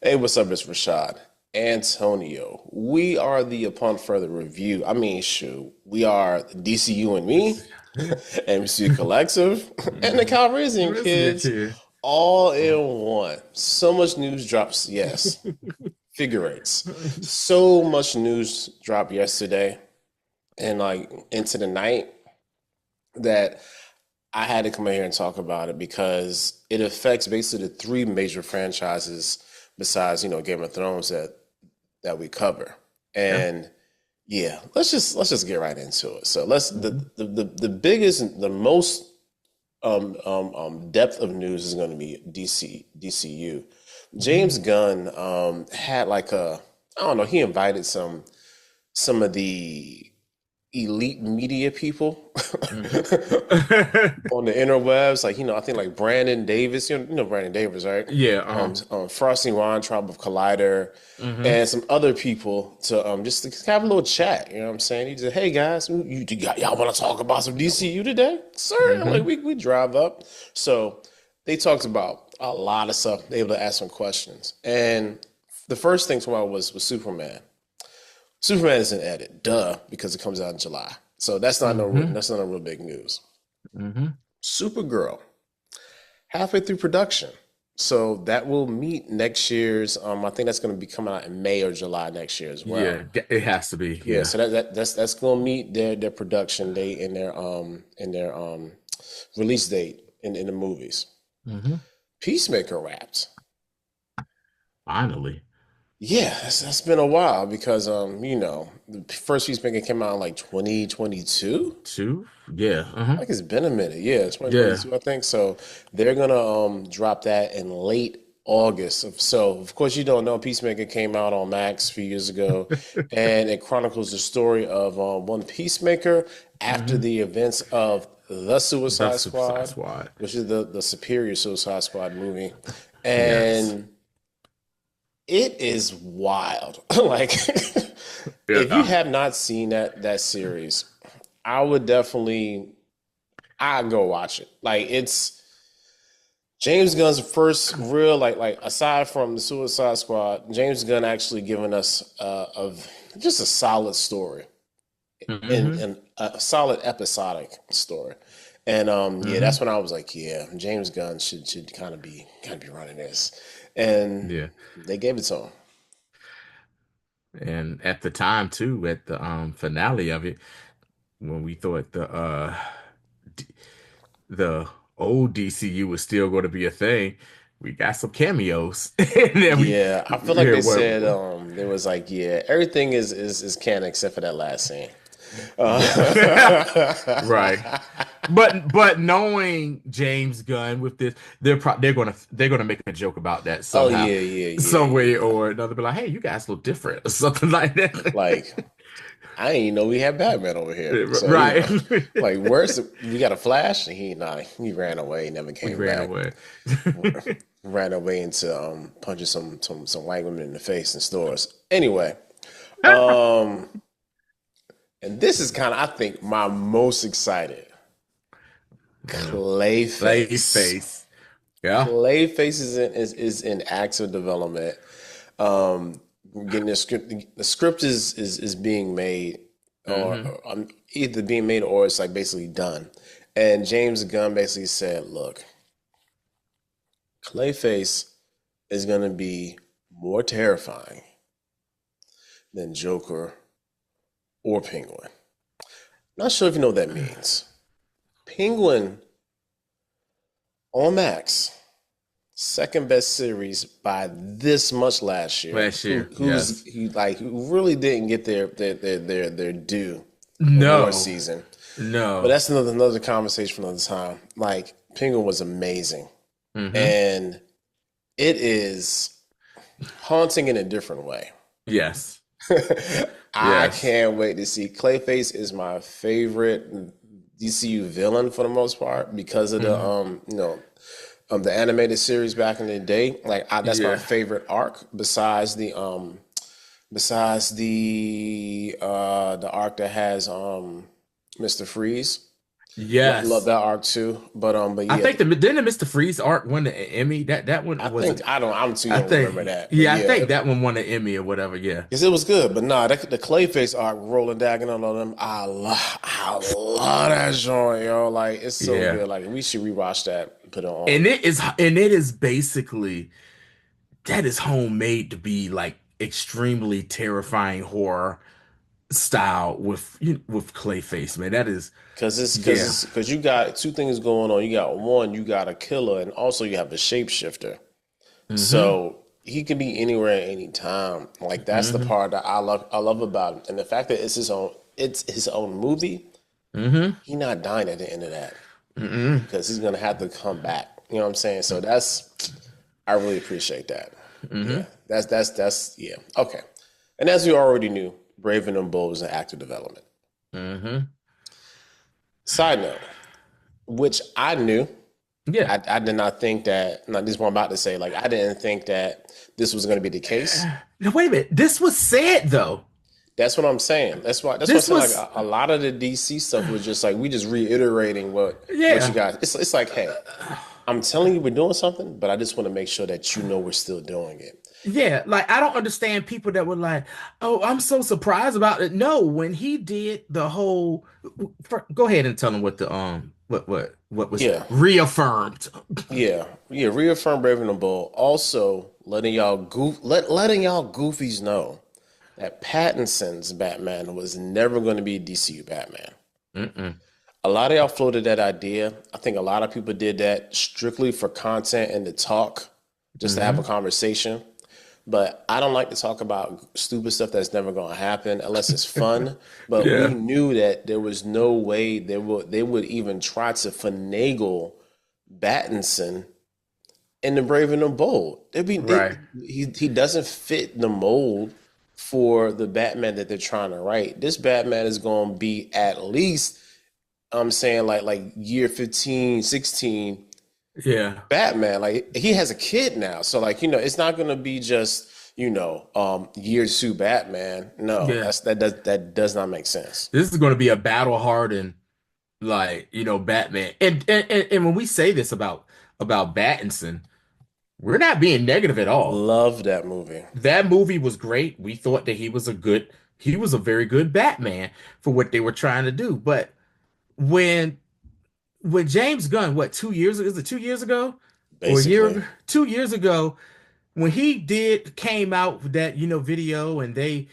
Hey, what's up? It's Rashad. Antonio. We are the Upon Further Review. I mean, shoot, we are DCU and me, MCU Collective, and the Mhm. Calrissian Listen at Kids you. all in Oh. one. So much news drops. Yes, figure eights. So much news dropped yesterday and like into the night that I had to come in here and talk about it because it affects basically the three major franchises besides, Game of Thrones that we cover. Yeah. And yeah, let's just get right into it. So let's Mhm. the biggest the most depth of news is going to be DCU. Mhm. James Gunn had like a I don't know, he invited some of the elite media people Mhm. on the interwebs, like I think like Brandon Davis, you know Brandon Davis, right? Yeah. Uh-huh. Frosty Weintraub of Collider, Mhm. and some other people to just to have a little chat. You know what I'm saying? He said, "Hey guys, y'all want to talk about some DCU today?" Certainly, Mhm. we drive up. So they talked about a lot of stuff. They able to ask some questions, and the first thing tomorrow was Superman. Superman is an edit, duh, because it comes out in July. So Mhm. that's not a real big news. Mhm. Supergirl, halfway through production. So that will meet next year's. I think that's going to be coming out in May or July next year as well. Yeah. It has to be. Yeah, Yeah. so that's going to meet their production date and their release date in the movies. Mhm. Peacemaker wrapped. Finally. Yeah, that's been a while because the first Peacemaker came out in like 2022. Two. Yeah. Uh-huh. Like it's been a minute. Yeah, it's Yeah. 2022, I think. So they're gonna drop that in late August. So of course you don't know Peacemaker came out on Max a few years ago, and it chronicles the story of one Peacemaker after Mhm. the events of The The Suicide Suicide Squad, Squad. which is the Superior Suicide Squad movie, Yes. and it is wild. Like Yeah. if you have not seen that series, I would definitely I'd go watch it. Like it's James Gunn's first real like aside from the Suicide Squad, James Gunn actually giving us of just a solid story Mhm. and a solid episodic story. And yeah, that's Mhm. when I was like, yeah, James Gunn should kind of be running this. And Yeah. they gave it to him. And at the time too, at the finale of it, when we thought d- the old DCU was still going to be a thing, we got some cameos. And then Yeah, I feel like yeah, they said there was like, yeah, everything is canon except for that last scene. yeah. Uh, Right. But knowing James Gunn with this, they're gonna make a joke about that oh somehow, yeah, yeah, yeah, some yeah, way yeah. or another. Be like, hey, you guys look different or something like that. Like I ain't know we had Batman over here. So Right. like we got a Flash? He ran away, he never We came ran back. away. Ran away into punching some white women in the face in stores. Anyway, um, and this is kind of I think my most excited. Yeah. Lay Clayface. face. Yeah. Clayface is in active development. We're getting the script. The script is being made, Hmm. or either being made or it's like basically done. And James Gunn basically said, "Look, Clayface is going to be more terrifying than Joker or Penguin." Not sure if you know what that means. Penguin on Max. Second best series by this much last year. Last year. Who's Yes. who really didn't get their due award No. season. But No. that's another conversation for another time. Like Penguin was amazing, Hmm. and it is haunting in a different way. Yes. I Yes. can't wait to see. Clayface is my favorite DCU villain for the most part because of the Hmm. the animated series back in the day. That's my Yeah. favorite arc besides the arc that has Mr. Freeze. Love Yes. that arc too. But I yeah, think the didn't the Mr. Freeze arc win the Emmy? That one I was think it. I don't. I'm too I young to remember think that. But yeah, I yeah, think that one won an Emmy or whatever. Yeah. because it was good. But nah, the Clayface arc, rolling Dagging on all them, I love that joint, yo. Like it's so Yeah. good. Like we should rewatch that, and put it on. And it is basically that is homemade to be like extremely terrifying horror style with Clayface, man. That is yeah. Because you got two things going on. You got one, you got a killer, and also you have a shapeshifter. Mm-hmm. So he can be anywhere at any time. Like that's the Mm-hmm. part that I love about him. And the fact that it's his own movie, Mm-hmm. he not dying at the end of that Mm-hmm. because he's gonna have to come back. You know what I'm saying? So I really appreciate that. Mm-hmm. Yeah. That's yeah. Okay. And as we already knew, Brave and Bold was in active development. Mm-hmm. Side note, which I knew. Yeah. I did not think that. Now, this is what I'm about to say. Like, I didn't think that this was going to be the case. Now wait a minute. This was said though. That's what I'm saying. That's what I'm This saying. Like, was a lot of the DC stuff was just like we just reiterating what you yeah. guys. It's like, hey, I'm telling you we're doing something, but I just want to make sure that you know we're still doing it. Yeah, like I don't understand people that were like, "Oh, I'm so surprised about it." No, when he did the whole, go ahead and tell him what the what was Yeah, reaffirmed. yeah. Reaffirm Brave and the Bold. Also, letting y'all goofies know that Pattinson's Batman was never going to be DCU Batman. Mm-mm. A lot of y'all floated that idea. I think a lot of people did that strictly for content and to talk, just to have a Mm-hmm. conversation. But I don't like to talk about stupid stuff that's never going to happen unless it's fun. But we Yeah, knew that there was no way they would even try to finagle Battinson in the Brave and the Bold. right. He doesn't fit the mold for the Batman that they're trying to write. This Batman is going to be at least I'm saying like year 15, 16 Yeah, Batman. Like he has a kid now. So like, it's not gonna be just, year two Batman. No, yeah. that does not make sense. This is going to be a battle hardened, like Batman. And when we say this about Pattinson, we're not being negative at all. Love that movie. That movie was great. We thought that he was a very good Batman for what they were trying to do. But when James Gunn, what, 2 years ago? Is it 2 years ago? Or a year Basically. ago? 2 years ago, when he came out with that, video and they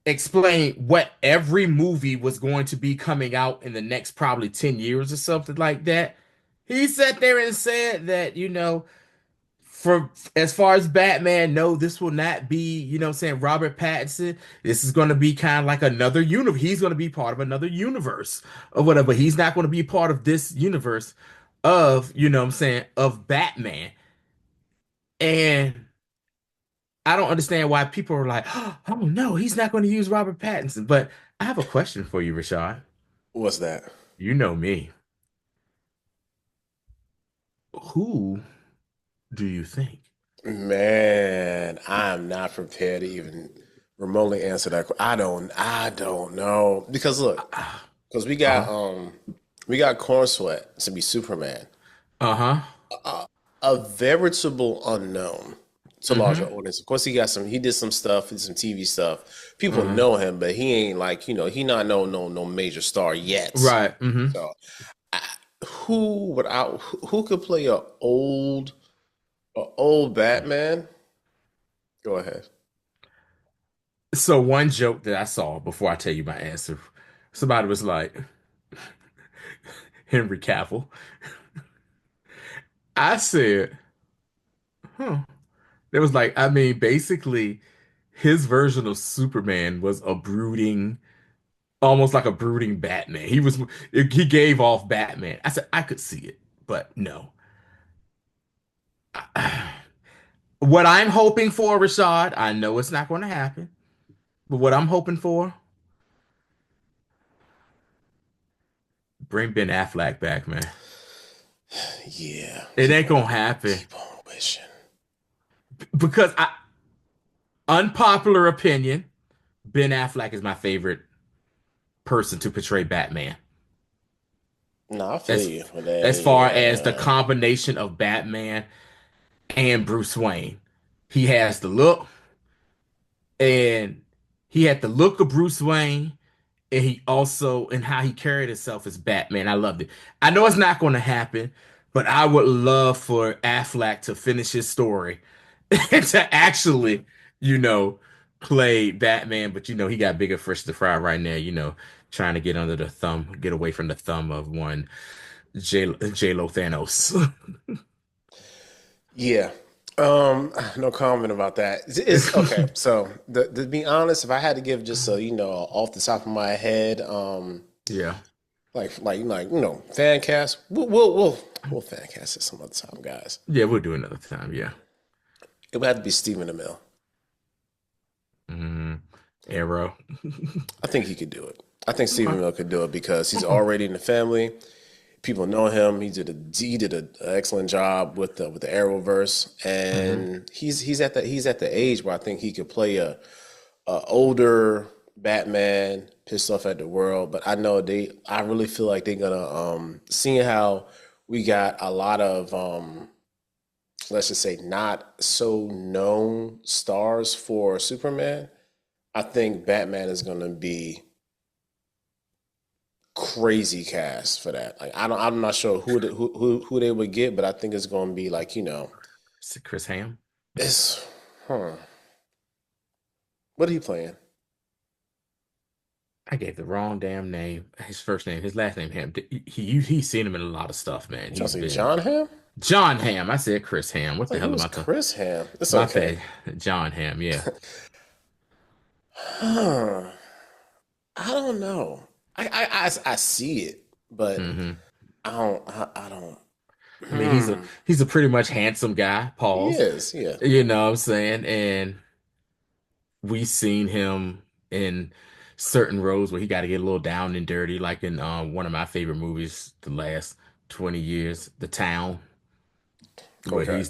explained what every movie was going to be coming out in the next probably 10 years or something like that. He sat there and said that, for as far as Batman, no, this will not be, what I'm saying, Robert Pattinson. This is going to be kind of like another universe. He's going to be part of another universe or whatever. He's not going to be part of this universe of, what I'm saying, of Batman. And I don't understand why people are like, oh no, he's not going to use Robert Pattinson. But I have a question for you, Rashad. What's that? You know me. Who do you think? Man, I'm not prepared to even remotely answer that. I don't know. Because look, because Uh-huh. we got Corn Sweat to be Superman. Uh-huh. A veritable unknown to larger Mm-hmm. audience. Of course, he did some stuff, did some TV stuff. People Uh-huh. know him, but he ain't like, he not no major star yet. Right. Mm-hmm. So I, who could play a old Batman? Go ahead. So one joke that I saw before I tell you my answer, somebody was like, Henry Cavill. I said, huh. It was like, I mean, basically, his version of Superman was a brooding, almost like a brooding Batman. He gave off Batman. I said, I could see it, but no. What I'm hoping for, Rashad, I know it's not going to happen, but what I'm hoping for, bring Ben Affleck back, man. Yeah, It ain't gonna happen keep on wishing. because unpopular opinion, Ben Affleck is my favorite person to portray Batman. No, I feel as you. But then, as far as the yeah. combination of Batman and Bruce Wayne. He has the look, and he had the look of Bruce Wayne, and he also and how he carried himself as Batman. I loved it. I know it's not going to happen, but I would love for Affleck to finish his story and to actually, you know, play Batman. But he got bigger fish to fry right now. Trying to get under the thumb, get away from the thumb of one J Lo Thanos. Yeah. No comment about that. It's okay. So to be honest, if I had to give just a, off the top of my head, Yeah, fan cast, we'll fan cast it some other time, guys. yeah, we'll do another time. Yeah. It would have to be Stephen Amell. Mm, Arrow. I think he could do it. I think Okay. Stephen Amell could do it because he's already in the family. People know him. He did an excellent job with the Arrowverse, Hmm. and he's at the age where I think he could play a older Batman pissed off at the world. But I really feel like they're gonna seeing how we got a lot of let's just say not so known stars for Superman. I think Batman is gonna be crazy cast for that. Like I'm not sure who they would get, but I think it's gonna be like Is it Chris Ham? it's huh. What are he playing? I gave the wrong damn name. His first name, his last name, Ham. He's seen him in a lot of stuff, man. You trying to He's say been John Ham? John Ham. I said Chris Ham. What the Like it hell am was I talking? Chris Ham. It's My okay. bad. John Ham. Yeah. Huh. I don't know. I see it, but Hmm. I don't. I mean, he's a Hmm. he's a pretty much handsome guy. He Pause. is, yeah. You know what I'm saying? And we've seen him in certain roles where he got to get a little down and dirty, like in one of my favorite movies, the last 20 years, The Town, where Okay. he's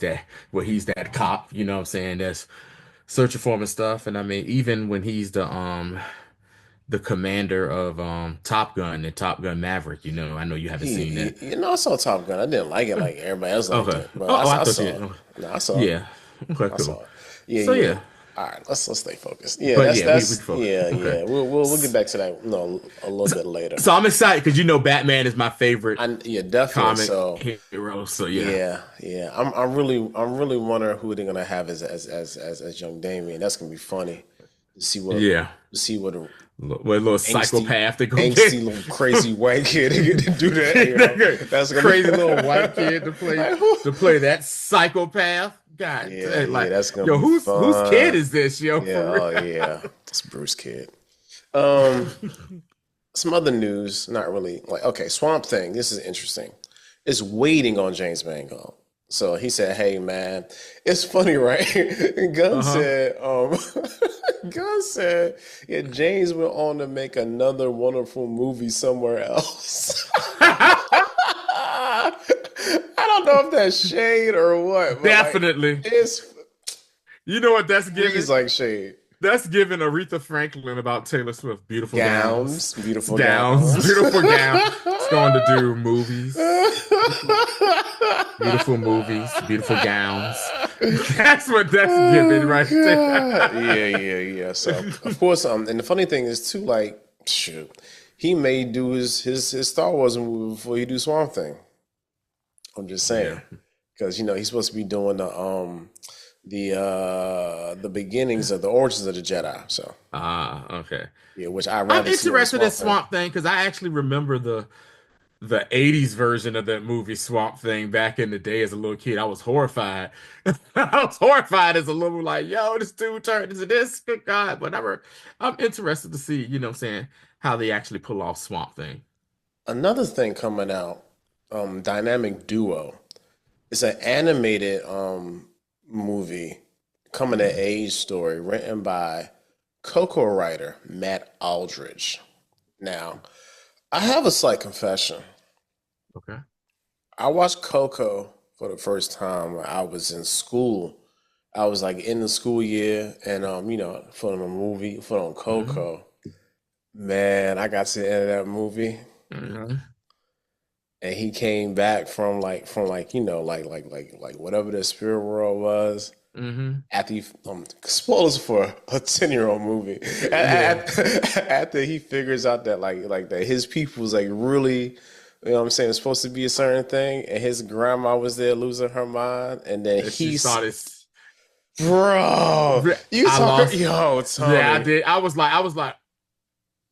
that cop, you know what I'm saying, that's searching for him and stuff. And I mean, even when he's the commander of Top Gun and Top Gun Maverick, I know you haven't seen that. I saw Top Gun. I didn't like it like everybody else liked Okay. it, but Oh, I I thought you saw it. did. No, I saw it. Yeah. Okay, I cool. saw it. Yeah, So yeah. yeah. All right, let's stay focused. Yeah, But that's yeah, we that's can focus. yeah, Okay. yeah. We'll get back to that a little So, bit later. so I'm excited because Batman is my favorite Yeah, definitely. comic So hero. So yeah. yeah, yeah. I'm really wondering who they're gonna have as young Damien. That's gonna be funny to see Yeah. a What little angsty psychopath to go get. angsty little crazy white kid to do that. That's gonna Crazy little be white kid to play like, who? to play that psychopath. God, Yeah, dang, yeah. like, That's gonna yo, be whose kid fun. is this, yo, Yeah. for Oh real? yeah. It's Bruce Kid. Um. Some other news, not really like okay, Swamp Thing. This is interesting. Is waiting on James Mangold. So he said, "Hey man, it's funny, right?" Gunn Uh-huh. said, Gunn said, "Yeah, James went on to make another wonderful movie somewhere else." I don't know if that's shade or what, but like, Definitely. it's You know what that's freeze giving? like shade. That's giving Aretha Franklin about Taylor Swift. Beautiful gowns. Gowns, beautiful Gowns. gowns. Beautiful gown. It's going to do movies. Beautiful movies. Beautiful gowns. That's what that's giving Oh right God. Yeah, there. yeah, yeah. So of course, and the funny thing is too, like, shoot, he may do his Star Wars movie before he do Swamp Thing. I'm just saying. Yeah. Because he's supposed to be doing the beginnings of the origins of the Jedi. So Ah, okay. yeah, which I'd I'm rather see over interested in Swamp Thing. Swamp Thing because I actually remember the 80s version of that movie Swamp Thing back in the day as a little kid. I was horrified. I was horrified as a little like, yo, this dude turned into this. Good God. Whatever. I'm interested to see, what I'm saying, how they actually pull off Swamp Thing. Another thing coming out, Dynamic Duo. It's an animated movie, coming of age story written by Coco writer Matt Aldridge. Now, I have a slight confession. Okay. I watched Coco for the first time when I was in school. I was like in the school year, and put on a movie, put on Hmm. Coco. Man, I got to the end of that movie. Hmm. and he came back from like whatever the spirit world was. Mm-hmm. After he, spoilers for a 10-year-old movie. Yeah. After he figures out that like that his people's like really, you know what I'm saying, it's supposed to be a certain thing, and his grandma was there losing her mind, and then And she saw this. bro, you I talk, lost. yo, Yeah, I Tony. did. I was like,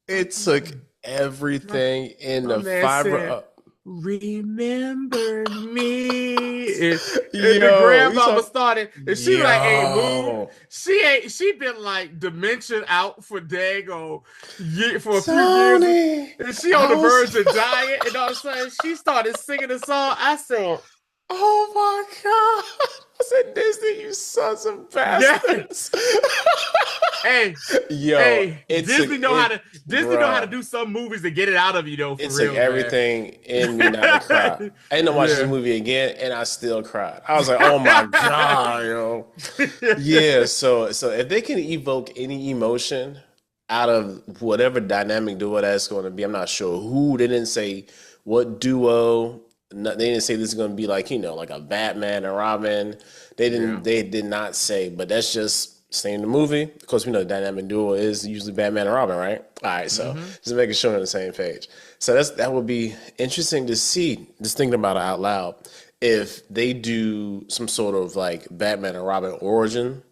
It took my, everything in my the man fiber said, of, remember me. And the yo, you grandmama talk, started, and she like ain't moved. yo, She been like dementia out for dago for a few years. Tony. And she on I the was. verge of dying. And all of a sudden she started singing a song. I said, Oh my God. I said, Disney, you sons of yeah, bastards. hey, Yo, hey, Disney know how to bruh, do some movies to get it out of you though, it for took real, man. everything in me not to cry. I didn't watch this Yeah. movie again, and I still cried. I was like, oh my God, yo. Yeah, so if they can evoke any emotion out of whatever dynamic duo that's going to be, I'm not sure who. They didn't say what duo. They didn't say this is going to be like like a Batman and Robin. They didn't. Yeah. They did not say, but that's just staying in the movie. Of course, we know the dynamic duo is usually Batman and Robin, right? All right, so Hmm. just making sure we're on the same page. So that would be interesting to see. Just thinking about it out loud, if they do some sort of like Batman and Robin origin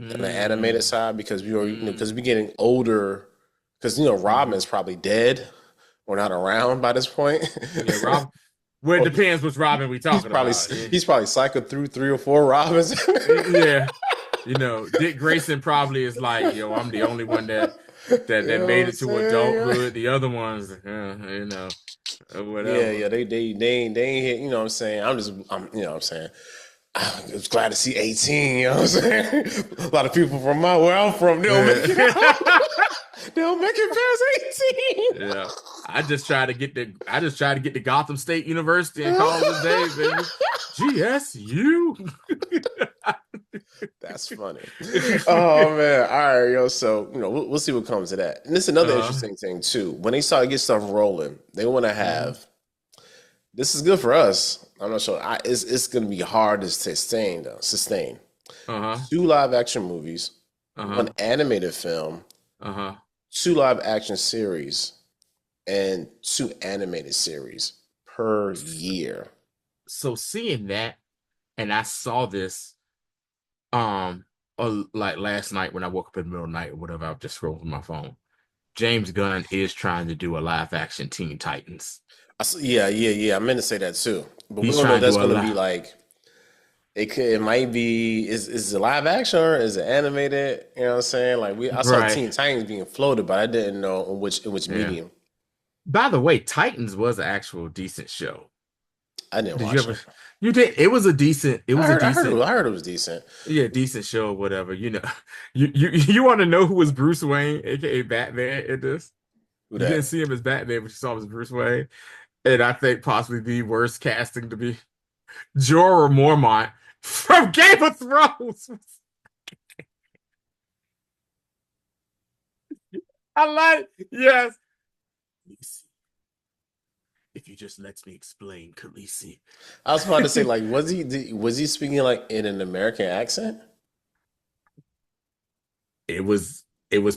on the animated Mm, side, because we are because mm. we're getting older, because Robin Hmm. is probably dead or not around by this point. Yeah, Rob. Well, it Or depends which Robin we he's talking probably about. Yeah. he's probably cycled through 3 or 4 Robins. Yeah. Dick Grayson probably is like, yo, I'm the only one You that know what made I'm it to saying? adulthood. The other ones, Yeah, whatever. yeah, they ain't hit. You know what I'm saying? I'm you know what I'm saying. I was glad to see 18. You know what I'm saying? A lot of people from where I'm from, they don't make it Yeah. out. They don't make it past 18. Yeah. I just tried to get to Gotham State University and call it a day, baby. GSU. That's funny. Oh man. All right, yo. So, we'll see what comes of that. And this is another Uh, interesting thing too. When they start to get stuff rolling, they want to mhm. have this is good for us. I'm not sure. It's gonna be hard to sustain though. Sustain. Uh-huh. 2 live action movies, Uh-huh. 1 animated film, Uh-huh. 2 live action series, and 2 animated series per year. So seeing that, and I saw this like last night when I woke up in the middle of the night or whatever, I just scrolled through my phone. James Gunn is trying to do a live action Teen Titans. Yeah, yeah, yeah. I meant to say that too, but we He's don't know if trying to that's do a going to be lot. like it. It might be is it live action or is it animated? You know what I'm saying? Like I saw Right. Teen Titans being floated, but I didn't know in which Yeah. medium. By the way, Titans was an actual decent show. I didn't Did you watch ever? it. You did. It was a decent, I heard it was decent. yeah, decent show or whatever. You want to know who was Bruce Wayne, aka Batman, in this? Who You didn't that? see him as Batman, but you saw him as Bruce Wayne. And I think possibly the worst casting to be Jorah Mormont from Game of Thrones. I like, yes. Khaleesi, if you just let me explain, Khaleesi. I was about to say, like, was he speaking like in an American accent? It was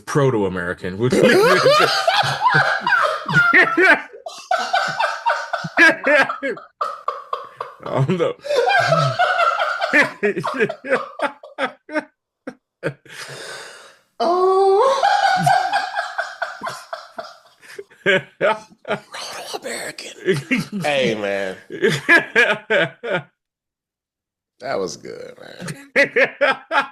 proto-American. We'll leave I it at that. Oh no. Oh, Proto-American. Hey, man, that was good, man. I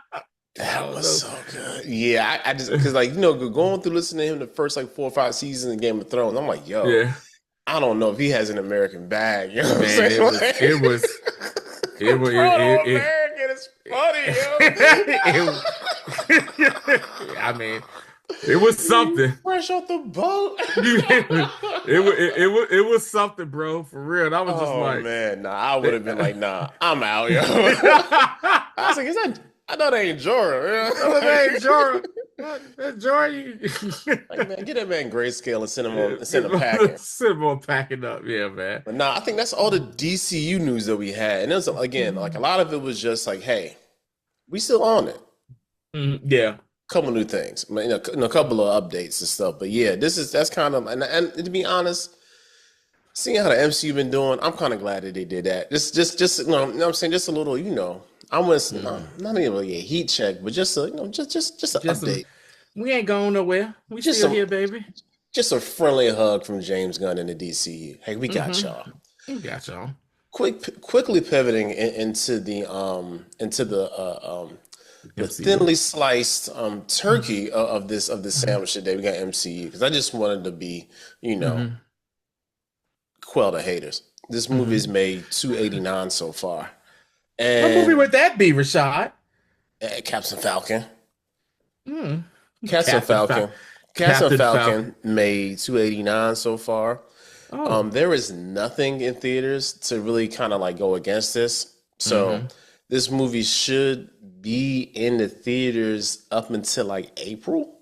That don't was know. so good. Yeah, I just because like going through listening to him the first like 4 or 5 seasons of Game of Thrones, I'm like, yo, Yeah, I don't know if he has an American bag. You know what I'm man, saying? it Like, was, Proto-American is funny, yo. it, I mean, it was something. Fresh off the boat. It was something, bro, for real. And I was just Oh like, man, nah, I would they- have been like, nah, I'm out, yo. I was like, is that? I know that ain't Jorah. Hey, Jorah. Enjoy you. Like, man, get that man grayscale and send him packing. Simple packing up, yeah, man. But nah, I think that's all the DCU news that we had. And it was again, like a lot of it was just like, hey, we still on it. Yeah. Couple new things, I mean, a couple of updates and stuff. But yeah, that's kind of and to be honest, seeing how the MCU been doing, I'm kind of glad that they did that. Just you know what I'm saying, just a little, I was not even really a heat check, but just a, just an Just update, we ain't going nowhere. We just still some here, baby. just a friendly hug from James Gunn and the DCU. Hey, we got Mm-hmm. y'all. We got y'all. Quickly pivoting into the MCU. thinly sliced turkey of this sandwich today. We got MCU because I just wanted to be, Mm-hmm. quell the haters. This movie's Mm-hmm. made 289 so far, What movie and would that be, Rashad? Captain Falcon, Mm. Captain Captain Falcon, Falcon. Captain Captain Falcon. Falcon made 289 so far. Oh. There is nothing in theaters to really kind of like go against this. So Mm-hmm. this movie should be in the theaters up until like April,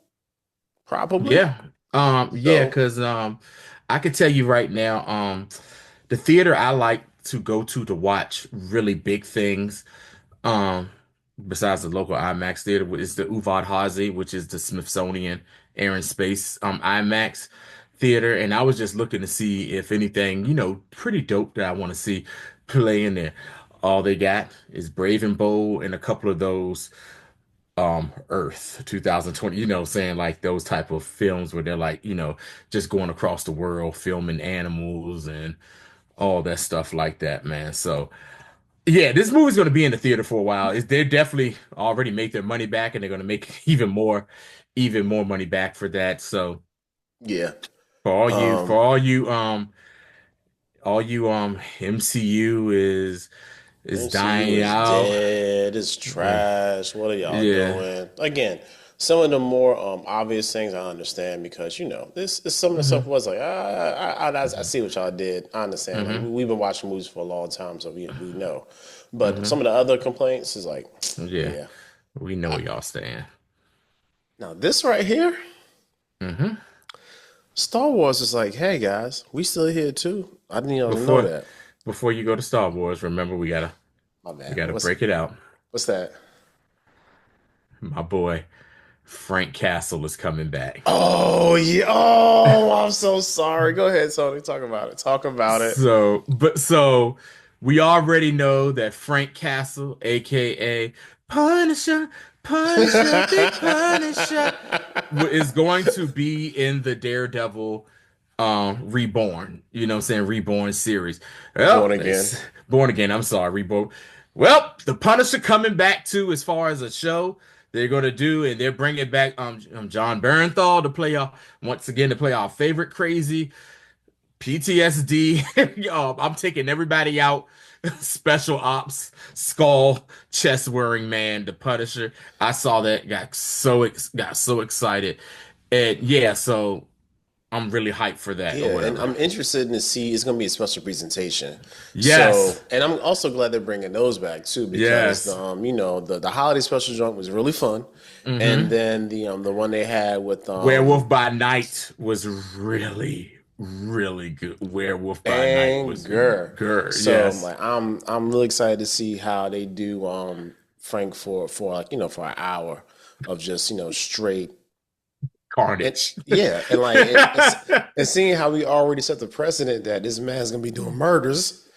probably. Yeah. Yeah, So because I could tell you right now, the theater I like to go to watch really big things, um, besides the local IMAX theater, is the Uvad Hazy, which is the Smithsonian Air and Space IMAX theater. And I was just looking to see if anything, pretty dope that I want to see play in there. All they got is Brave and Bold and a couple of those Earth 2020, saying like those type of films where they're like, just going across the world filming animals and all that stuff like that, man. So yeah, this movie's going to be in the theater for a while. They're definitely already made their money back, and they're going to make even more money back for that. So yeah, for all you, for um, all you, MCU is MCU dying is out. dead. It's Yeah, trash. What are y'all yeah. doing? Again, some of the more obvious things I understand because this some of the stuff Hmm. was like I see what y'all did. I understand. Like Hmm. we've been watching movies for a long time, so we know. But some Hmm. of the other complaints is like, Yeah, yeah. we know where y'all stand. Now this right here, Hmm. Star Wars is like, hey guys, we still here too. I didn't even know Before that. before you go to Star Wars, remember My we bad. gotta break it out. What's that? My boy Frank Castle is coming back. Oh yeah. Oh, I'm so sorry. Go ahead, Tony. Talk about it. Talk about it. So we already know that Frank Castle, aka Punisher, Punisher, Big Punisher, is going to be in the Daredevil Reborn, what I'm saying, Reborn series. Born Well, again. it's Born Again, I'm sorry, Reborn. Well, the Punisher coming back too as far as a show they're going to do, and they're bringing back John Bernthal to play once again to play our favorite crazy PTSD. I'm taking everybody out. Special ops, skull, chest wearing man, the Punisher. I saw that, got so excited, and yeah, so I'm really hyped for that or Yeah, and whatever. I'm interested in to see. It's going to be a special presentation. So, Yes, and I'm also glad they're bringing those back too because yes. the holiday special joint was really fun, and Mm-hmm. then the one they had with Werewolf by Night was really, really good. Werewolf by Night was Banger. good. So I'm Yes, like I'm really excited to see how they do Frank for like for an hour of just straight and Carnage. yeah and like and seeing how we already set the precedent that this man's gonna be doing murders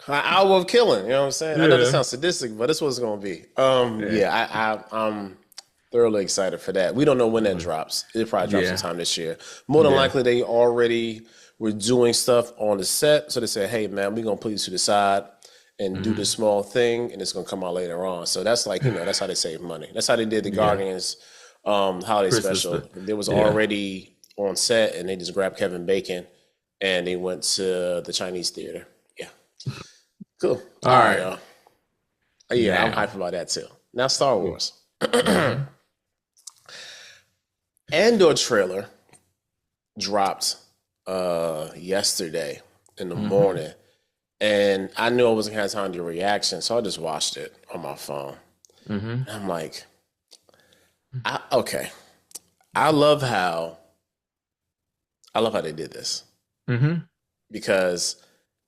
an hour of killing. You know what I'm saying? I know this Yeah. sounds sadistic, but this was gonna be. Yeah. Yeah, I'm thoroughly excited for that. We don't know when that drops. It probably drops Yeah. sometime this year. More than Yeah. likely, they already were doing stuff on the set, so they said, "Hey, man, we're gonna put you to the side and do this Hmm. small thing, and it's gonna come out later on." So that's like that's how they save money. That's how they did the Yeah. Guardians holiday Christmas. special. They was Yeah. already on set, and they just grabbed Kevin Bacon, and they went to the Chinese theater. Yeah, cool. All All right, right. y'all. Yeah, I'm Now. hyped about that too. Now, Star Wars. Mm-hmm. Andor trailer dropped yesterday in the Hmm. morning, and I knew I wasn't gonna have time to do a reaction, so I just watched it on my phone. Hmm. And I'm like, Okay. I love how they did this Mm-hmm. because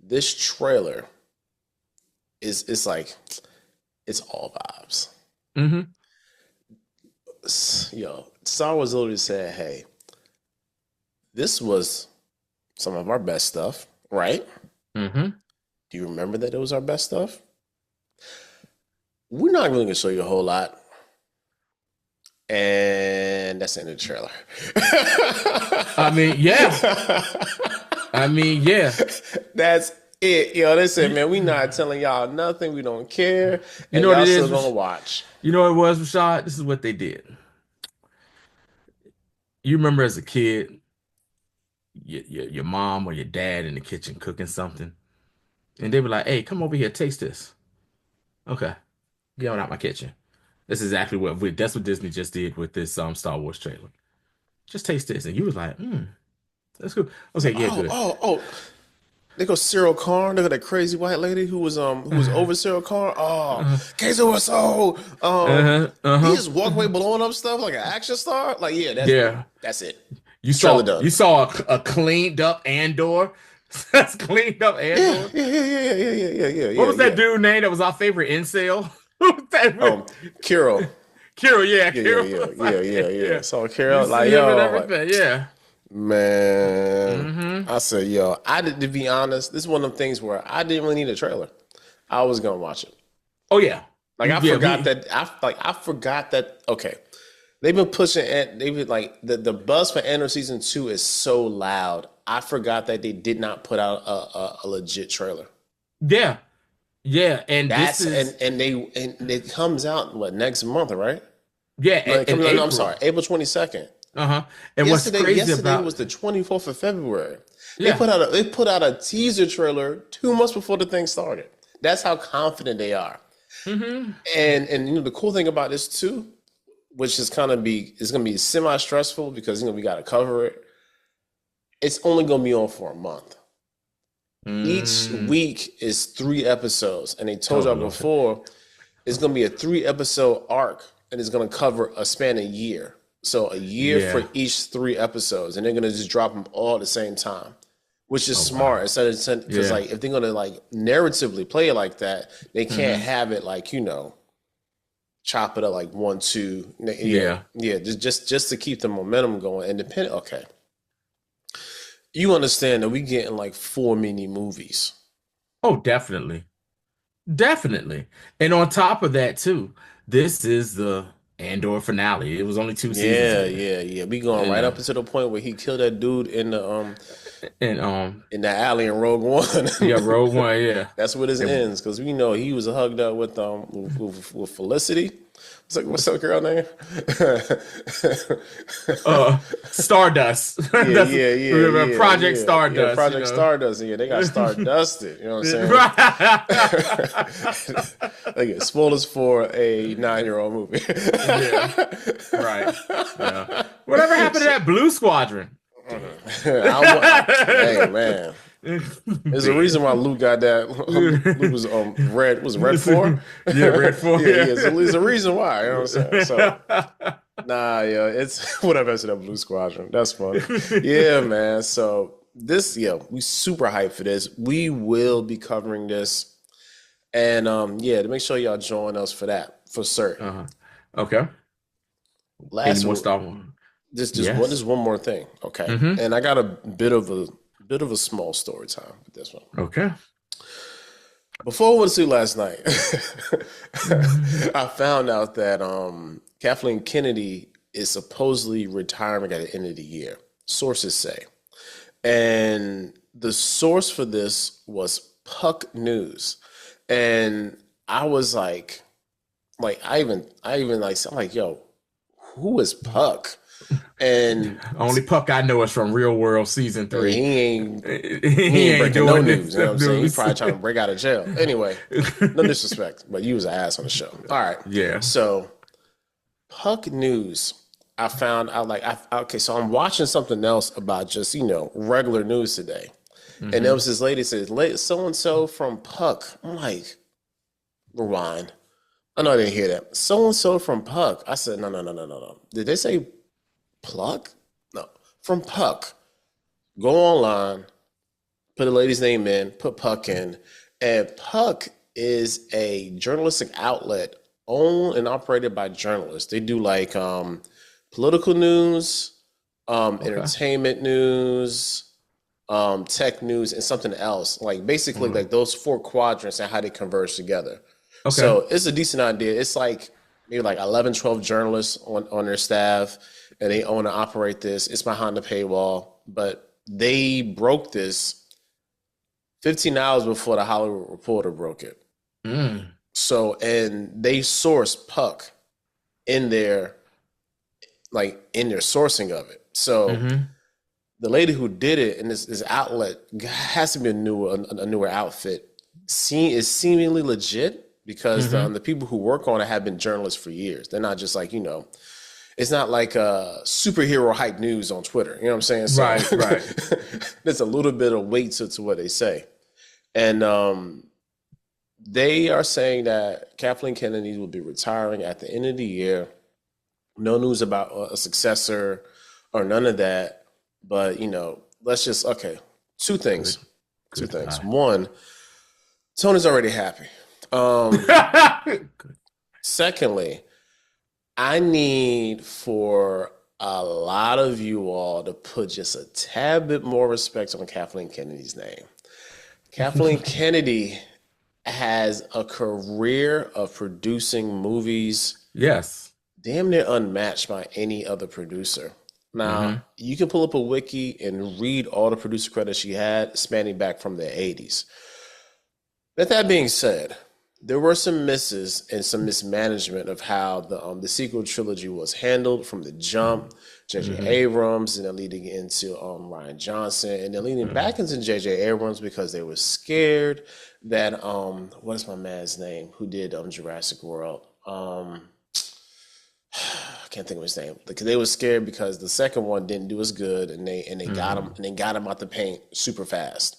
this trailer it's like it's all vibes. Mm-hmm. Yo, Star Wars literally said, "Hey, this was some of our best stuff, right? Mm-hmm. Do you remember that it was our best stuff? We're not really gonna show you a whole lot." And that's the end of the trailer. I mean, yeah. I mean, yeah. That's it. Yo, they said, You, man, we not telling y'all nothing. We don't care. you And know what y'all it still is? gonna watch. You know what it was, Rashad? This is what they did. You remember as a kid, your mom or your dad in the kitchen cooking something, and they were like, "Hey, come over here, taste this." Okay, get on out my kitchen. That's exactly that's what Disney just did with this Star Wars trailer. Just taste this, and you was like, that's good. Okay, yeah, Oh, good. oh, oh. They go Cyril Karn. They got that crazy white lady who was over Cyril Karn. Oh, Uh, Queso was so uh-huh, he uh-huh. just walk away blowing up stuff like an action star. Like, yeah, Yeah. that's it. You Trailer saw done. you saw a cleaned up Andor. That's cleaned up Yeah, Andor. yeah, yeah, yeah, yeah, yeah, yeah, yeah, What yeah, was that yeah. dude name that was our favorite incel? Who was that? Kirill. Carol, yeah, Yeah, yeah, Carol. yeah, Was yeah, like, yeah, yeah. yeah. So You Kirill, like, see him and yo, like, everything, yeah. man, Mm-hmm. I said, yo, I did to be honest, this is one of them things where I didn't really need a trailer. I was gonna watch it. Oh yeah. Like I Yeah, forgot that I forgot that okay. They've been pushing it, they've been like the buzz for Andor season 2 is so loud. I forgot that they did not put out a legit trailer. yeah, yeah, and this That's is and it comes out what next month, right? yeah, No, it in comes out, no, I'm April. sorry, April 22nd. Uh-huh. And what's crazy Yesterday about was the 24th of February. yeah. They put out a teaser trailer 2 months before the thing started. That's how confident they are. Mm-hmm. And you know the cool thing about this too, which is gonna be semi stressful because we got to cover it. It's only gonna be on for a month. Each Mm. week is 3 episodes, and they Oh told y'all Lord. before it's gonna be a 3 episode arc, and it's gonna cover a span a year. So a year for Yeah. each 3 episodes, and they're gonna just drop them all at the same time, which is Oh smart. wow. Instead, because Yeah. like if they're gonna like narratively play it like that, they can't Mm-hmm. have it like chop it up like 1, 2. Yeah, Yeah. yeah. Just to keep the momentum going. And depend. Okay, you understand that we getting like 4 mini movies. Oh, definitely. Definitely. And on top of that too, this is the Andor finale. It was only 2 seasons Yeah, ago. yeah, yeah. We going You right know. up to the point where he killed that dude And in the alley in Rogue One. yeah, Rogue One, yeah. That's where this And, ends because we know he was hugged up with Felicity. What's up, girl name? Stardust. Yeah, That's yeah, yeah, yeah, Project yeah, yeah. Stardust, Project Stardust. Yeah, they got Stardusted. You know what I'm saying? They get spoilers for a 9-year-old movie. Yeah, right. Yeah. Whatever happened to that Blue Squadron? Hey man, there's a reason why Luke got that. Luke was red. Was it Red 4? Yeah, Red 4. Yeah, Yeah. yeah. So there's a reason why. You know what I'm saying? So nah, yeah. It's whatever. To that Blue Squadron. That's funny. Yeah, man. So this, yeah, we super hyped for this. We will be covering this, and yeah, to make sure y'all join us for that for certain. Uh-huh. Okay. Any Last more one, Star Wars? just Yes. one more thing, okay? Mm-hmm. And I got a bit of a small story time with this one. Okay. Before I went to sleep last night, I found out that Kathleen Kennedy is supposedly retiring at the end of the year. Sources say, and the source for this was Puck News, and I was I'm like, yo, who is Puck? And Only Puck I know is from Real World Season 3. he ain't He ain't breaking no doing news. You know what I'm saying? He's news. probably trying to break out of jail. Anyway, no disrespect, but you was an ass on the show. All right. Yeah. So Puck News, I found out okay, so I'm watching something else about just, regular news today. And there was this lady says, so and so from Puck. I'm like, rewind. I know I didn't hear that. So and so from Puck. I said, no, no, no, no, no, no. Did they say Pluck? No, from Puck. Go online, put the lady's name in, put Puck in, and Puck is a journalistic outlet owned and operated by journalists. They do like political news, Okay. entertainment news, tech news, and something else. Like basically Mm. like those four quadrants and how they converge together. Okay. So it's a decent idea. It's like maybe like 11, 12 journalists on their staff, and they own and operate this. It's behind the paywall, but they broke this 15 hours before the Hollywood Reporter broke it. Mm. So, and they sourced Puck in their like in their sourcing of it. So Mm-hmm. the lady who did it in this outlet has to be a newer outfit. Is seemingly legit because Mm-hmm. the people who work on it have been journalists for years. They're not just like it's not like superhero hype news on Twitter. You know what I'm saying? So Right, right. there's a little bit of weight to what they say, and they are saying that Kathleen Kennedy will be retiring at the end of the year. No news about a successor or none of that. But let's just okay. Two things. Good. Two Good things. God. One, Tony's already happy. Um, Good. Secondly, I need for a lot of you all to put just a tad bit more respect on Kathleen Kennedy's name. Kathleen Kennedy has a career of producing movies Yes. damn near unmatched by any other producer. Now, Mm-hmm. you can pull up a wiki and read all the producer credits she had spanning back from the 80s. With that being said, there were some misses and some mismanagement of how the sequel trilogy was handled from the jump. J.J. Mm-hmm. Abrams, and then leading into Ryan Johnson, and then leading Mm-hmm. back into J.J. Abrams because they were scared that what is my man's name who did Jurassic World? I can't think of his name because they were scared because the second one didn't do as good, and they got him Mm-hmm. and they got him out the paint super fast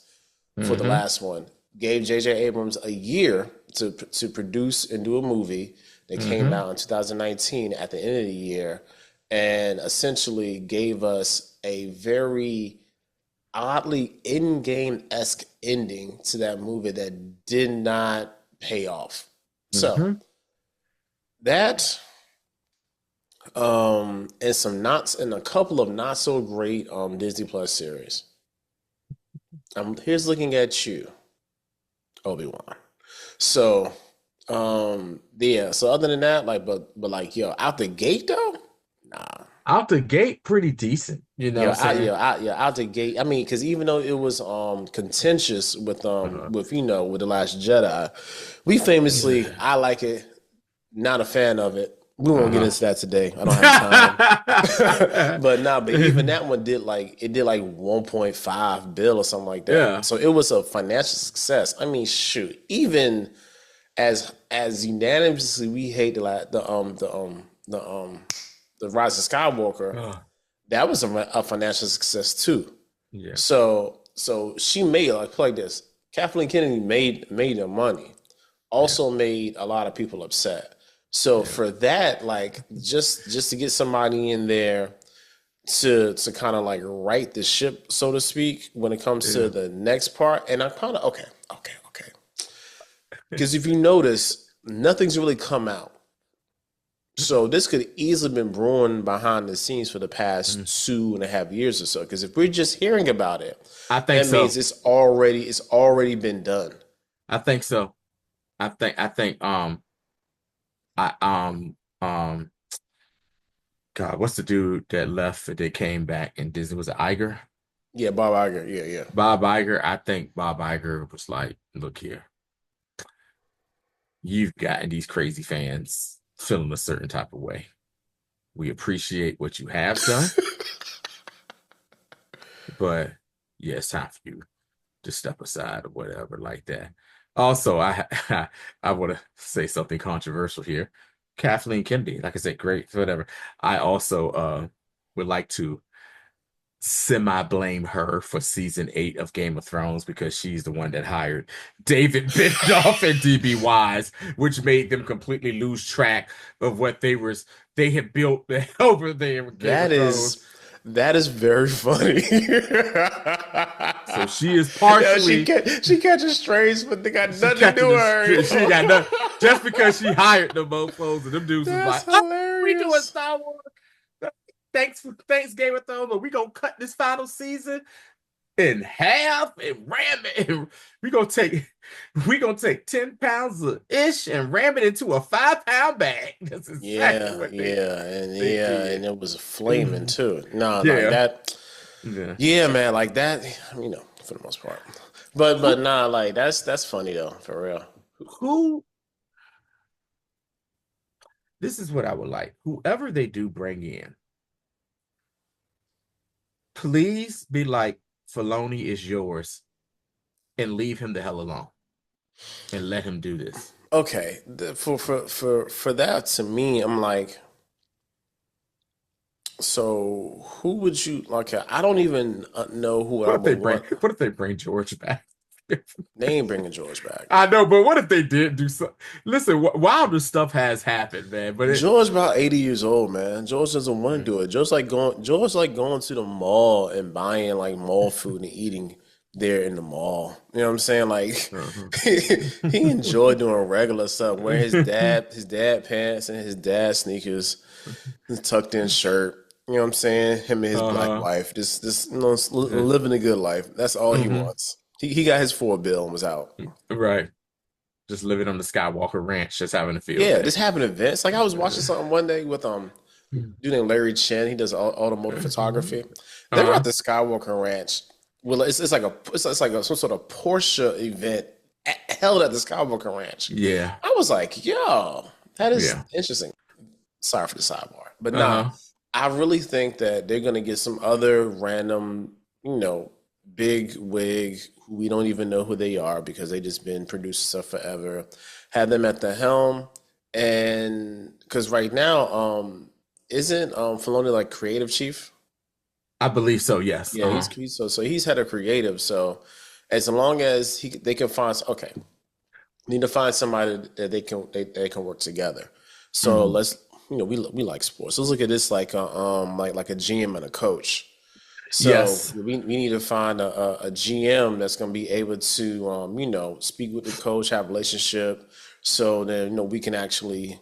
for the Mm-hmm. last one. Gave J.J. Abrams a year to produce and do a movie that came Mm-hmm. out in 2019 at the end of the year, and essentially gave us a very oddly in-game esque ending to that movie that did not pay off. So Mm-hmm. that and some not and a couple of not so great Disney Plus series. Here's looking at you, Obi-Wan. So yeah, so other than that, like but like yo, out the gate though? Nah. Out the gate, pretty decent. You know what Yo, I'm saying? out the gate. I mean, because even though it was contentious Uh-huh. with with the Last Jedi, we famously I like it, not a fan of it. We won't get Uh-huh. into that today. I don't have time. But nah, but even that one did like 1.5 bill or something like that. Yeah. So it was a financial success. I mean, shoot, even as unanimously we hate the Rise of Skywalker, Oh, that was a financial success too. yeah. So she made like this. Kathleen Kennedy made her money, Yeah. also made a lot of people upset. So Yeah. for that, like just to get somebody in there to kind of like right the ship, so to speak, when it comes to Yeah. the next part. And I kind of okay. Because if you notice, nothing's really come out. So this could easily been brewing behind the scenes for the Mhm. past 2.5 years or so. Because if we're just hearing about it, I think that means so. it's already been done. I think so. I think I God, what's the dude that left that came back and Disney was it Iger? Yeah, Bob Iger. Yeah, yeah. Bob Iger. I think Bob Iger was like, look here, you've gotten these crazy fans feeling a certain type of way. We appreciate what you have done, but yeah, it's time for you to step aside or whatever like that. Also, I want to say something controversial here. Kathleen Kennedy, like I said, great, whatever. I also would like to semi-blame her for season 8 of Game of Thrones because she's the one that hired David Benioff and DB Wise, which made them completely lose track of what they had built over there with Game That of Thrones. is that is very funny. So she is Yeah, partially she catches strays, but they got she nothing to do catching with this her. she ain't got nothing just because she hired them mofos and them dudes was That's like, oh, we doing hilarious. Star Wars. Thanks Game of Thrones, but we gonna cut this final season in half and ram it. And we gonna take 10 pounds of ish and ram it into a 5-pound bag. That's exactly Yeah, what they yeah, did. and it was flaming too. No, like Yeah. that. Yeah. Yeah, man, like that. For the most part. But Who nah, like that's funny though, for real. who this is what I would like. Whoever they do bring in, please be like, Filoni is yours and leave him the hell alone and let him do this. Okay, for that to me, I'm like, so who would you like? I don't even know who I would want. What if they bring George back? They ain't bringing George back. I know, but what if they did do so? Listen, wilder stuff has happened, man. But George about 80 years old, man. George doesn't want to do it. George like going to the mall and buying like mall food and eating there in the mall. You know what I'm saying? Like uh-huh. he enjoyed doing regular stuff, wearing his dad pants and his dad sneakers, his tucked in shirt. You know what I'm saying? Him and his black uh-huh. wife, living a good life. That's all he Mm-hmm. wants. He got his 4 bill and was out. Right. Just living on the Skywalker Ranch, just having a field Yeah, day. this happened events. Like I was watching something one day with dude named Larry Chen. He does automotive photography. They were Uh-huh. at the Skywalker Ranch. Well, it's like some sort of Porsche event held at the Skywalker Ranch. Yeah. I was like, yo, that is Yeah. interesting. Sorry for the sidebar, but nah, Uh-huh. I really think that they're gonna get some other random, big wig who we don't even know who they are because they just been producing stuff forever. Have them at the helm, and because right now, isn't Filoni like creative chief? I believe so, yes. Yeah, so he's head of creative. So as long as they can find okay, need to find somebody that they can work together. So Mhm. let's we like sports. Let's look at this like a GM and a coach. So Yes. we need to find a GM that's going to be able to speak with the coach, have a relationship, so then we can actually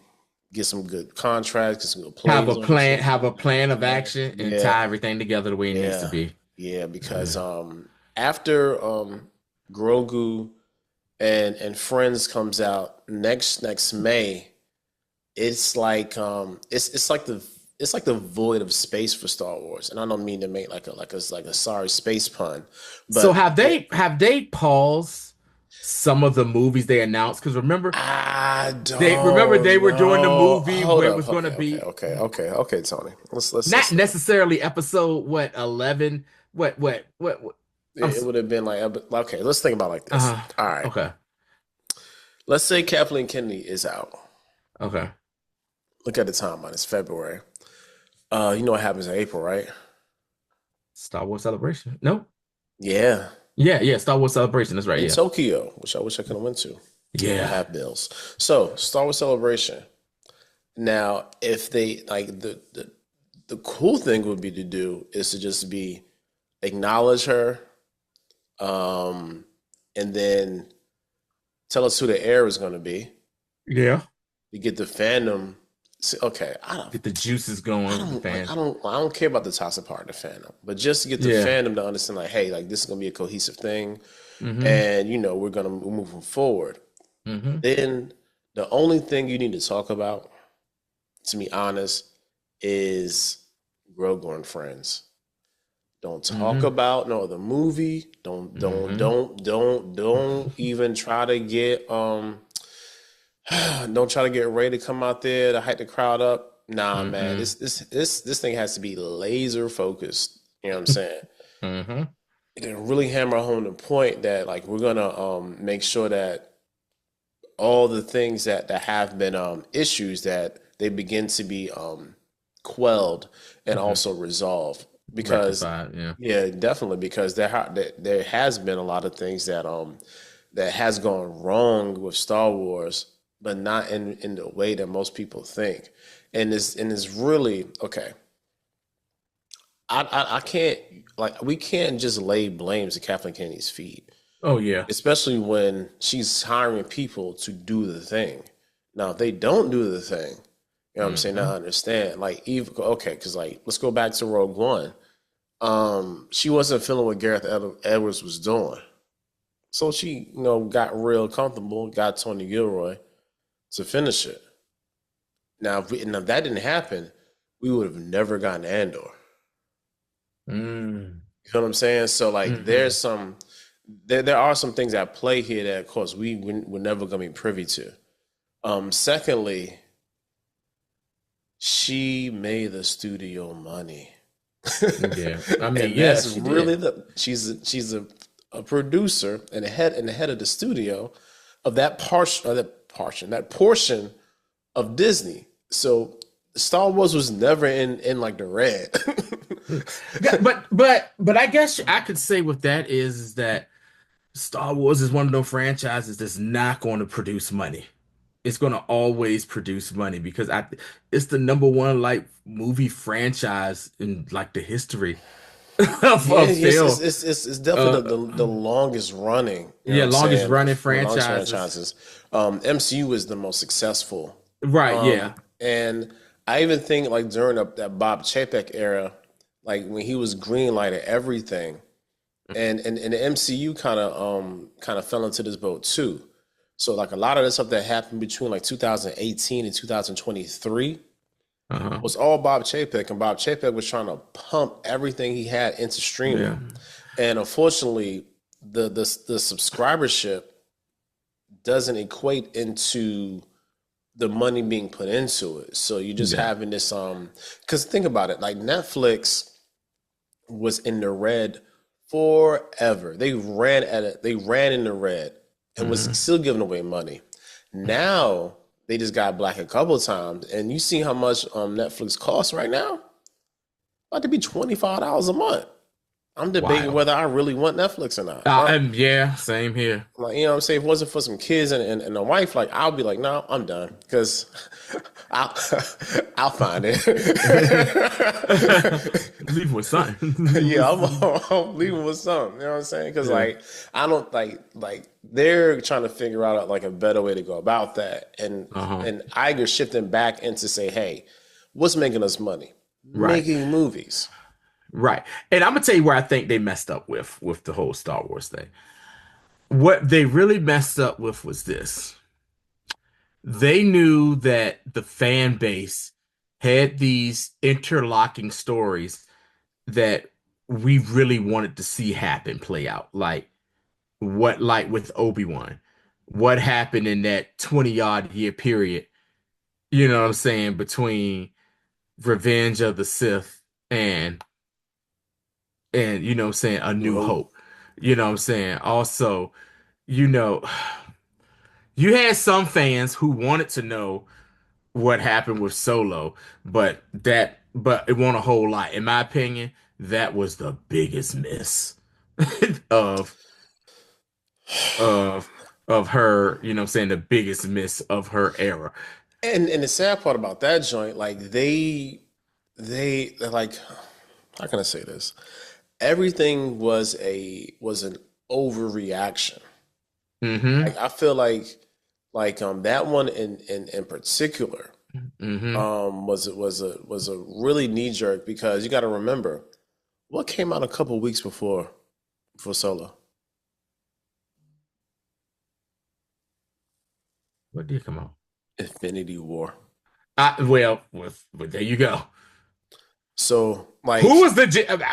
get some good contracts, get some good players on the team. Have a plan of Yeah, action and yeah, tie everything together the way it needs to yeah, be. yeah. Because Uh, after Grogu and Friends comes out next May, it's like it's like the void of space for Star Wars, and I don't mean to make like a sorry space pun, So but have they paused some of the movies they announced? Because I they don't were doing the know. movie Hold where it up. was going to Okay, okay, be okay, okay, okay, Tony. Let's not necessarily episode what 11. What I'm it would have been like okay. Let's think about it like this. uh All right, okay. let's say Kathleen Kennedy is out. Okay. Look at the timeline. It's February. You know what happens in April, right? Star Wars Celebration. No. Yeah, Yeah, Star Wars Celebration. That's right. in Yeah. Tokyo, which I wish I could have went to. I Yeah. have bills. So Star Wars Celebration. Now, if they like the cool thing would be to do is to just be acknowledge her, um, and then tell us who the heir is going to be. Yeah. You get the fandom. See, okay, Get the juices going with the fan. I don't care about the toxic part of the fandom, but just to get the Yeah. fandom to understand, like, hey, like this is going to be a cohesive thing, Mm-hmm. and we're going to move forward. Mm-hmm. Then the only thing you need to talk about, to be honest, is Grogu and Friends. Don't talk Mm-hmm. about no other movie. Mm-hmm. Don't even try to get don't try to get Ray to come out there to hype the crowd up. Nah, man, Mm-hmm. this thing has to be laser focused. You know what I'm saying? Mm-hmm. And really hammer home the point that like we're gonna make sure that all the things that have been issues that they begin to be quelled and Mm-hmm. also resolved. because rectified. Yeah. yeah, definitely because there has been a lot of things that has gone wrong with Star Wars, but not in the way that most people think. And it's really okay. I can't like we can't just lay blames at Kathleen Kennedy's feet, Oh yeah. especially when she's hiring people to do the thing. Now, if they don't do the thing, you know what I'm saying? I Hmm. understand. Like, even okay, because like let's go back to Rogue One. She wasn't feeling what Gareth Edwards was doing, so she got real comfortable, got Tony Gilroy to finish it. Now if that didn't happen, we would have never gotten Andor. Mm. You know what I'm saying? So like, Hmm. there are some things at play here that, of course, we're never gonna be privy to. Secondly, she made the studio money. Yeah. I mean, And yeah, that's she really did. she's a producer and the head of the studio of that portion of Disney. So Star Wars was never in like the red. Yeah, but I guess I could say with that is that Star Wars is one of those franchises that's not going to produce money. It's going to always produce money because it's the number one like movie franchise in like the history Yeah, of yes, film. it's definitely Uh, the longest running, you know what yeah, I'm longest saying, running one of the longest franchises. franchises. MCU is the most successful. Right, yeah. And I even think like during that Bob Chapek era, like when he was greenlighted everything, and the MCU kind of fell into this boat too. So like a lot of the stuff that happened between like 2018 and 2023 Uh-huh. was all Bob Chapek, and Bob Chapek was trying to pump everything he had into streaming. Yeah. And unfortunately, the subscribership doesn't equate into the money being put into it. So you're just Yeah. having this because think about it, like Netflix was in the red forever. They ran at it, they ran in the red and was Hmm. still giving away money. Now they just got black a couple of times, and you see how much Netflix costs right now? About to be $25 a month. I'm debating Wild. whether I really want Netflix or not. Huh? And yeah, same here. Like, you know what I'm saying? If it wasn't for some kids and a wife, like, I'll be like, no, I'm done. Because I'll, I'll find it. Leave with something. Leave Yeah, with I'm leaving with something. You know what I'm saying? Because, yeah. like, I don't like they're trying to figure out like a better way to go about that. And Uh-huh. and Iger shifting back into say, hey, what's making us money? Right. Making movies. Right. And I'm gonna tell you where I think they messed up with the whole Star Wars thing. What they really messed up with was this. They knew that the fan base had these interlocking stories that we really wanted to see happen play out. Like with Obi-Wan. What happened in that 20 odd year period, you know what I'm saying, between Revenge of the Sith and you know what I'm saying, A New New Hope. Hope. You know what I'm saying? Also, you know, you had some fans who wanted to know what happened with Solo, but it wasn't a whole lot. In my opinion, that was the biggest miss of of of her, you know what I'm saying, the biggest miss of her era. And the sad part about that joint, like they're like, how can I say this? Everything was an overreaction. Hmm. Like I feel like that one in particular Hmm. was a really knee jerk because you got to remember what came out a couple weeks before Solo. What did come on? Infinity War. Well, there you go. So Who like was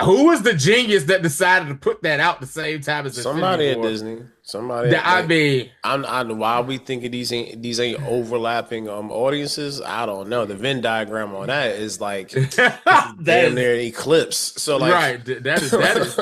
who was the genius that decided to put that out the same time as Infinity somebody at War? Disney, somebody That at, I like mean, I why we thinking these ain't overlapping audiences. I don't know. The Venn diagram on that is like this is that damn is near an eclipse. So like right. That is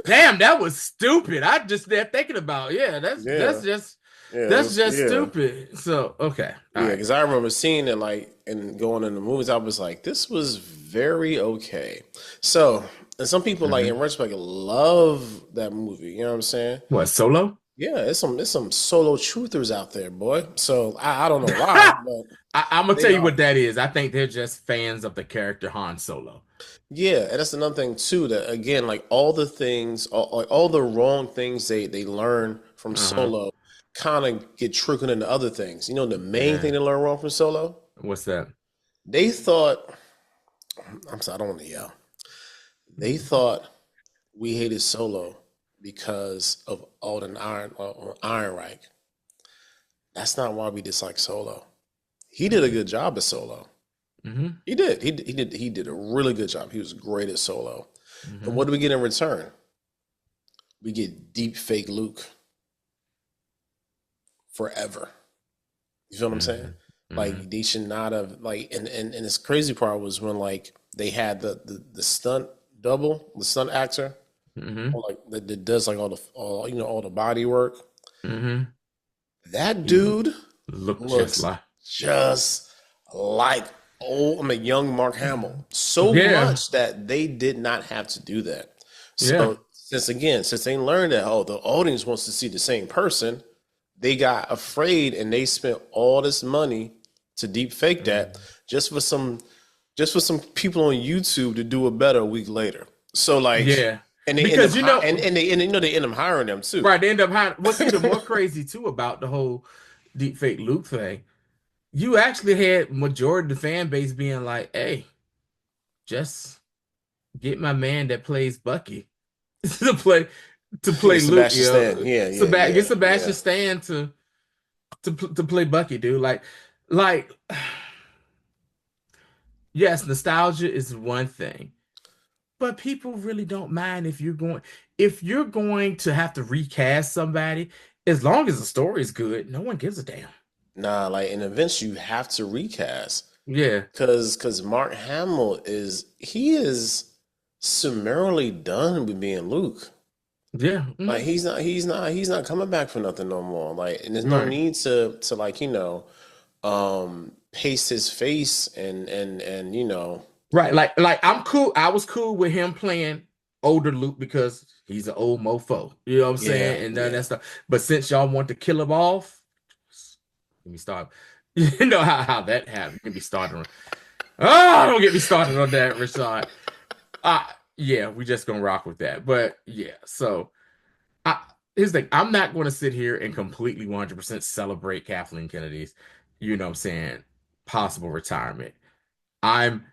damn. That was stupid. I just there thinking about yeah. That's yeah. just. Yeah, That's just yeah. stupid. So, okay. All Yeah, right. because I remember seeing it like and going in the movies, I was like, this was very okay. So, and some people like in Hmm. retrospect love that movie. You know what I'm saying? What, Solo? Yeah, it's some solo truthers out there, boy. So I don't know why, but I'm gonna they tell you are. what that is. I think they're just fans of the character Han Solo. Yeah, and that's another thing too. That again, like all the things, all the wrong things they learn from Uh-huh. Solo, kind of get trickled into other things. You know, the main thing Yeah. they learn wrong from Solo, What's that? they thought. I'm sorry, I don't want to yell. They thought we hated Solo because of Alden Ehrenreich. That's not why we dislike Solo. He did a good job as Solo. Mm-hmm. He did. He did a really good job. He was great at Solo. And Mm-hmm. what do we get in return? We get deep fake Luke forever. You feel what I'm saying? Mm-hmm. Mm-hmm. Like they should not have like and this crazy part was when like they had the stunt double, the stunt actor, Mm-hmm. or like that does like all the body work. Mm-hmm. That He dude looked just looks like. just like young Mark Hamill. So Yeah. much that they did not have to do that. Yeah. So since they learned that the audience wants to see the same person, they got afraid and they spent all this money to deep fake that Mm. just for some just for some people on YouTube to do it better a week later. So like Yeah. and they end up Because hi- and you know they end up hiring them too. right, they end up hiring. What's even more crazy too about the whole deep fake Luke thing, you actually had majority of the fan base being like, "Hey, just get my man that plays Bucky to play to Yeah, play Luke, Sebastian Stan. Yeah, yeah, Get yeah, Sebastian yeah. Stan to play Bucky, dude. Like, yes, nostalgia is one thing, but people really don't mind if you're going to have to recast somebody, as long as the story is good, no one gives a damn. Nah, like in events you have to recast Yeah, because Mark Hamill he is summarily done with being Luke. yeah, Like he's not coming back for nothing no more. Like and there's no right, need to like paste his face and right. Like I'm cool. I was cool with him playing older Luke because he's an old mofo. You know what I'm yeah, saying? And none of that yeah. stuff. But since y'all want to kill him off, let me start. You know how that happened. Get me started on. Oh, don't get me started on that, Rashad. Yeah, we just gonna rock with that. But yeah, so I here's the thing. I'm not gonna sit here and completely 100% celebrate Kathleen Kennedy's, you know what I'm saying, possible retirement. I'm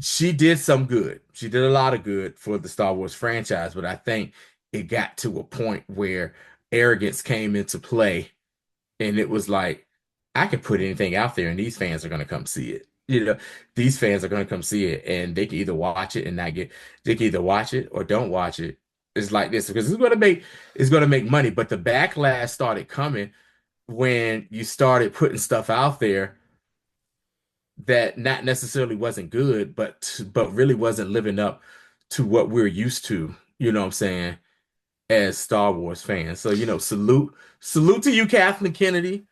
She did some good. She did a lot of good for the Star Wars franchise, but I think it got to a point where arrogance came into play and it was like, I can put anything out there and these fans are going to come see it. These fans are going to come see it and they can either watch it and not get, they can either watch it or don't watch it. It's like this because it's going to make money. But the backlash started coming when you started putting stuff out there that not necessarily wasn't good, but really wasn't living up to what we're used to, you know what I'm saying, as Star Wars fans. So, salute to you, Kathleen Kennedy.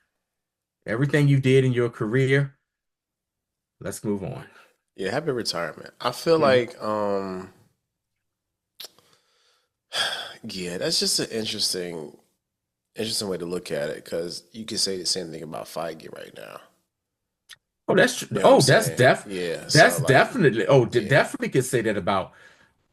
Everything you did in your career. Let's move on. Yeah, happy retirement. I feel Hmm. like yeah, that's just an interesting way to look at it because you could say the same thing about Feige right now. Oh, that's true. You know what I'm Oh, saying? Yeah, that's so like definitely. yeah. Definitely could say that about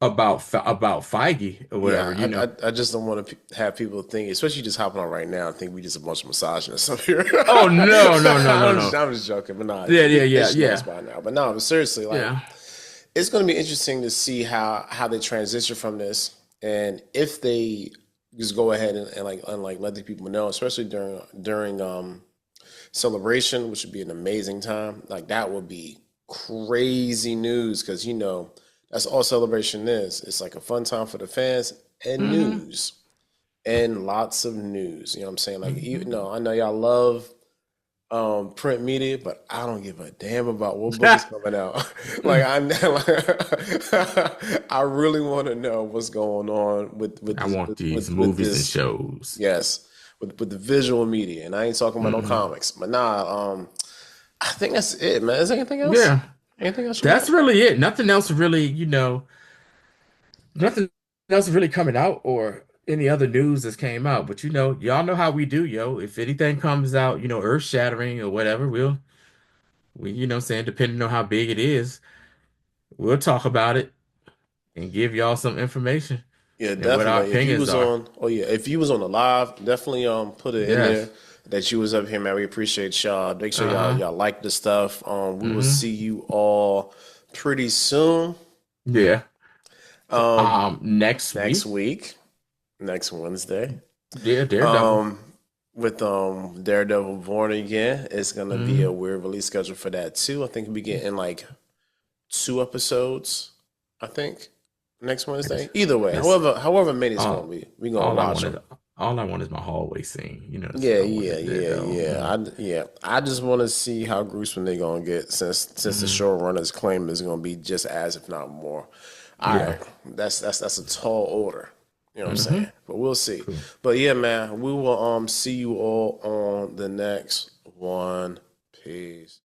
Feige or whatever. Yeah, I just don't want to have people think, especially just hopping on right now, think we just a bunch of misogynists up here. Oh no, no, no, no, no. I'm just joking, but nah, Yeah, yeah, they yeah, should know us yeah, by now. But no, but seriously, like yeah. it's going to be interesting to see how they transition from this, and if they just go ahead and let the people know, especially during celebration, which would be an amazing time. Like that would be crazy news because that's all celebration is. It's like a fun time for the fans and Hmm. news and lots of news. You know what I'm saying? Like even Hmm. though I know y'all love print media, but I don't give a damn about what book is coming out. Like I really want to know what's going on with I this want these with movies and this. shows. Yes, with the visual media, and I ain't talking about no Hmm. comics. But nah, I think that's it, man. Is there anything else? Yeah, Anything else you that's got? really it. Nothing else really, nothing else really coming out or any other news that's came out. But y'all know how we do, yo. If anything comes out, earth shattering or whatever, we saying depending on how big it is, we'll talk about it and give y'all some information Yeah, and what our definitely. If you opinions was are. on, oh yeah, if you was on the live, definitely put it in there Yes. that you was up here, man. We appreciate y'all. Make sure Uh-huh. y'all like the stuff. We will Hmm. see you all pretty soon. Yeah. Um, Next next week, week, next Wednesday. yeah, Daredevil. Um, with Daredevil Born Again, it's gonna be a Hmm. weird release schedule for that too. I think we getting like 2 episodes. I think next It's, Wednesday. Either way, it's however many it's gonna all be, we gonna all I watch want is them. all I want is my hallway scene. That's Yeah, what I want yeah, in yeah, Daredevil. yeah. I just want to see how gruesome they're gonna get since the Hmm. showrunners claim it's gonna be just as if not more. All Yeah. right, that's a tall order. You know what I'm saying? Hmm. But we'll see. Cool. But yeah, man, we will see you all on the next one. Peace.